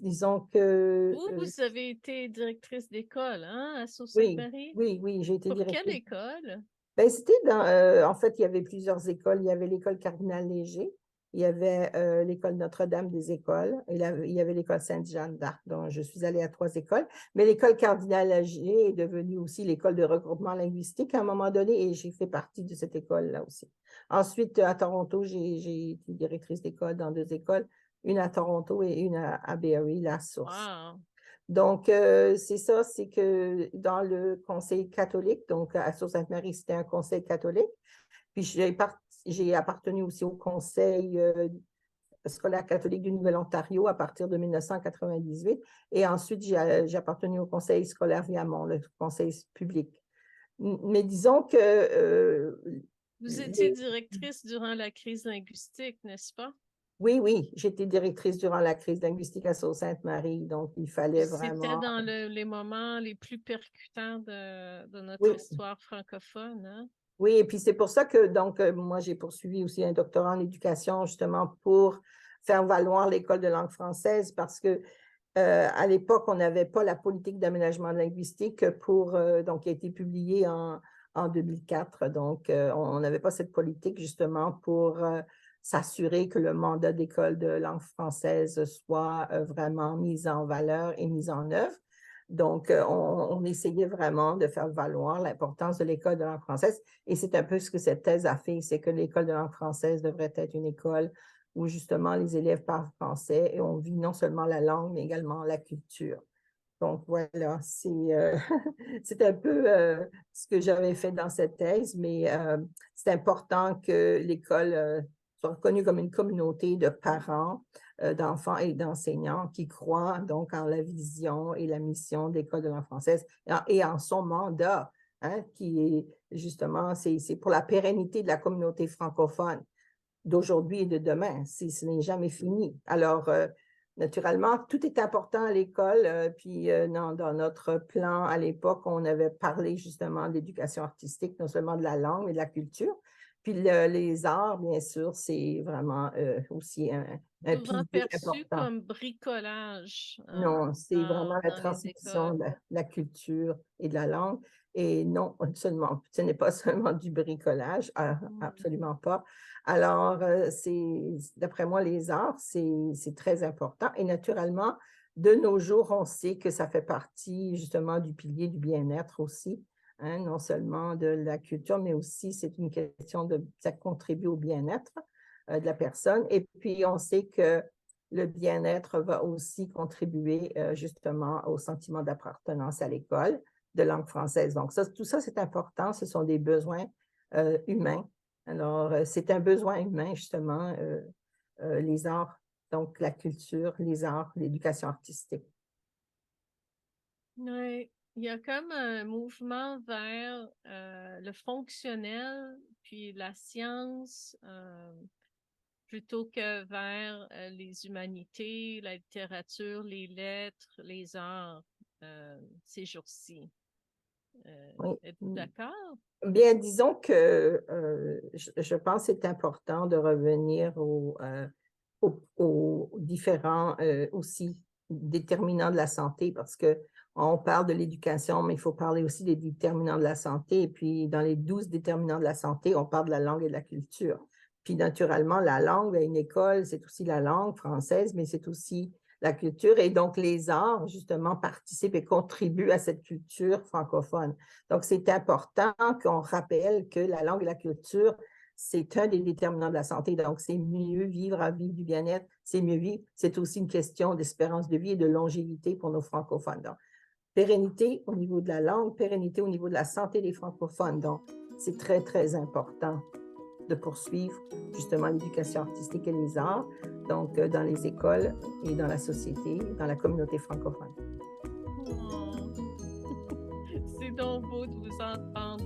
Disons que, Vous avez été directrice d'école, hein, à oui, Sault-Sainte-Marie? oui, oui, j'ai été Pour quelle directrice. école? Ben, en fait, il y avait plusieurs écoles. Il y avait l'école Cardinal-Léger, il y avait l'école Notre-Dame des écoles, et il y avait l'école Sainte-Jeanne d'Arc. Donc, je suis allée à 3 écoles. Mais l'école Cardinal-Léger est devenue aussi l'école de regroupement linguistique à un moment donné, et j'ai fait partie de cette école-là aussi. Ensuite, à Toronto, j'ai été directrice d'école dans 2 écoles, une à Toronto et une à Barrie, la source. Wow! Donc, c'est ça, c'est que dans le conseil catholique, donc à Sault-Sainte-Marie, c'était un conseil catholique. Puis j'ai appartenu aussi au conseil scolaire catholique du Nouvel-Ontario à partir de 1998. Et ensuite, j'ai appartenu au conseil scolaire Viamont, le conseil public. Mais disons que Vous étiez directrice durant la crise linguistique, n'est-ce pas? oui, oui, j'étais directrice durant la crise linguistique à Sault-Sainte-Marie, donc il Puis fallait c'était vraiment. dans les moments les plus percutants de notre Oui, histoire francophone, hein? oui, et puis c'est pour ça que donc moi j'ai poursuivi aussi un doctorat en éducation justement pour faire valoir l'école de langue française parce que à l'époque on n'avait pas la politique d'aménagement linguistique pour donc qui a été publiée en 2004. Donc on n'avait pas cette politique justement pour s'assurer que le mandat d'école de langue française soit vraiment mis en valeur et mis en œuvre. Donc, on essayait vraiment de faire valoir l'importance de l'école de langue française. Et c'est un peu ce que cette thèse a fait, c'est que l'école de langue française devrait être une école où justement les élèves parlent français et on vit non seulement la langue, mais également la culture. Donc voilà, c'est un peu ce que j'avais fait dans cette thèse, mais c'est important que l'école soit reconnue comme une communauté de parents, d'enfants et d'enseignants qui croient donc en la vision et la mission de l'École de langue française et en son mandat, hein, qui est justement, c'est pour la pérennité de la communauté francophone d'aujourd'hui et de demain. Ce n'est jamais fini. Alors, naturellement, tout est important à l'école. Puis, dans notre plan à l'époque, on avait parlé justement d'éducation artistique, non seulement de la langue, mais de la culture. Puis, les arts, bien sûr, c'est vraiment aussi un Souvent pilier perçu important. comme bricolage, Non, c'est vraiment la dans les transmission écoles. de la culture et de la langue. Et non, seulement, ce n'est pas seulement du bricolage, Mm. absolument pas. Alors, d'après moi, les arts, c'est très important. Et naturellement, de nos jours, on sait que ça fait partie justement du pilier du bien-être aussi, hein, non seulement de la culture, mais aussi c'est une question ça contribue au bien-être de la personne. Et puis, on sait que le bien-être va aussi contribuer justement au sentiment d'appartenance à l'école de langue française. Donc, tout ça, c'est important. Ce sont des besoins humains. Alors, c'est un besoin humain, justement, les arts, donc la culture, les arts, l'éducation artistique. Oui, il y a comme un mouvement vers le fonctionnel, puis la science, plutôt que vers les humanités, la littérature, les lettres, les arts, ces jours-ci. Êtes-vous Oui. d'accord? Bien, disons que je pense que c'est important de revenir aux différents aussi déterminants de la santé parce que on parle de l'éducation, mais il faut parler aussi des déterminants de la santé. Et puis, dans les 12 déterminants de la santé, on parle de la langue et de la culture. Puis, naturellement, la langue à une école, c'est aussi la langue française, mais c'est aussi la culture. Et donc, les arts, justement, participent et contribuent à cette culture francophone. Donc, c'est important qu'on rappelle que la langue et la culture, c'est un des déterminants de la santé. Donc, c'est mieux vivre à vivre du bien-être, c'est mieux vivre. C'est aussi une question d'espérance de vie et de longévité pour nos francophones. Donc, pérennité au niveau de la langue, pérennité au niveau de la santé des francophones. Donc, c'est très, très important de poursuivre justement l'éducation artistique et les arts, donc dans les écoles et dans la société, dans la communauté francophone. Oh, c'est donc beau de vous entendre